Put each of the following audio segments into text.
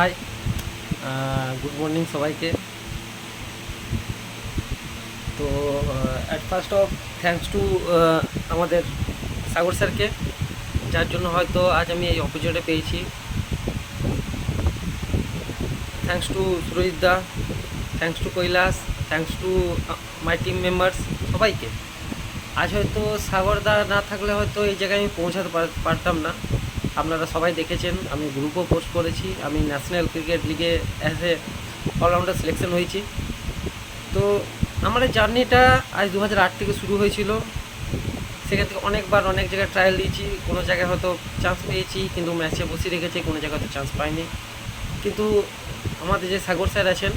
High, good morning সবাইকে। তো at first of thanks to আমাদের সাগর স্যারকে, যার জন্য হয়তো আজ আমি এই অপরচুনিটি পেয়েছি। থ্যাঙ্কস টু সুরজিৎ দা, thanks to Kailash, thanks to my team members, সবাইকে। আজ হয়তো সাগরদা না থাকলে হয়তো এই জায়গায় আমি পৌঁছাতে পারতাম না। আপনারা সবাই দেখেছেন, আমি গ্রুপও পোস্ট করেছি, আমি ন্যাশনাল ক্রিকেট লিগে অ্যাজ এ অলরাউন্ডার সিলেকশন হয়েছি। তো আমার এই জার্নিটা আজ 2008 থেকে শুরু হয়েছিল। সেখান থেকে অনেকবার অনেক জায়গায় ট্রায়াল দিয়েছি, কোনো জায়গায় হয়তো চান্স পেয়েছি কিন্তু ম্যাচে বসিয়ে রেখেছি, কোনো জায়গায় হয়তো চান্স পাইনি। কিন্তু আমাদের যে সাগর স্যার আছেন,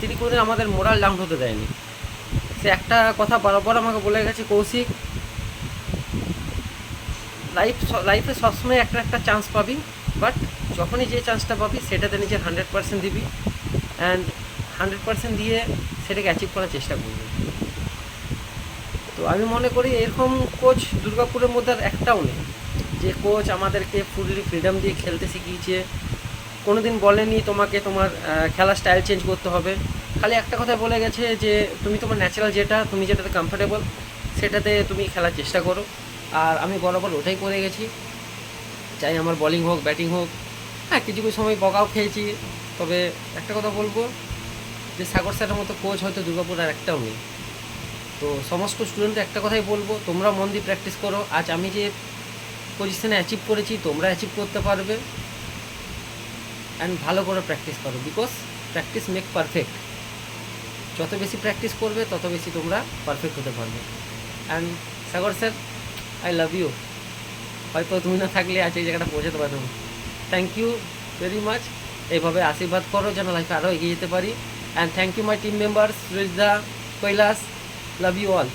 তিনি কোনোদিন আমাদের মোরাল ডাউন হতে দেয়নি। সে একটা কথা বরাবর আমাকে বলে গেছে, কৌশিক, লাইফে সবসময় একটা একটা চান্স পাবি, বাট যখনই যে চান্সটা পাবি সেটাতে নিজের 100% দিবি, অ্যান্ড 100% দিয়ে সেটাকে অ্যাচিভ করার চেষ্টা করবি। তো আমি মনে করি এরকম কোচ দুর্গাপুরের মধ্যে আর একটাও নেই, যে কোচ আমাদেরকে ফুললি ফ্রিডম দিয়ে খেলতে শিখিয়েছে। কোনো দিন বলেনি তোমাকে তোমার খেলার স্টাইল চেঞ্জ করতে হবে। খালি একটা কথা বলে গেছে যে তুমি তোমার ন্যাচারাল তুমি যেটাতে কমফোর্টেবল সেটাতে তুমি খেলার চেষ্টা করো। আর আমি বরাবর ওটাই করে গেছি, চাই আমার বলিং হোক ব্যাটিং হোক। হ্যাঁ, কিছু কিছু সময় বকাও খেয়েছি, তবে একটা কথা বলবো যে সাগর স্যারের মতো কোচ হয়তো দুর্গাপুর আর একটাও নেই। তো সমস্ত স্টুডেন্টকে একটা কথাই বলবো, তোমরা মন দিয়ে প্র্যাকটিস করো। আজ আমি যে পজিশনে অ্যাচিভ করেছি তোমরা অ্যাচিভ করতে পারবে, অ্যান্ড ভালো করে প্র্যাকটিস করো, বিকজ প্র্যাকটিস মেক পারফেক্ট। যত বেশি প্র্যাকটিস করবে তত বেশি তোমরা পারফেক্ট হতে পারবে। And Sagar sir, I love you. হয়তো তুমি না থাকলে আজ এই জায়গাটা পৌঁছাতে পারতাম। Thank you very much. এইভাবে আশীর্বাদ করো যেন লাইফে আরও এগিয়ে যেতে পারি। And thank you my team members, সুরেশদা, কৈলাস, লাভ ইউ অল।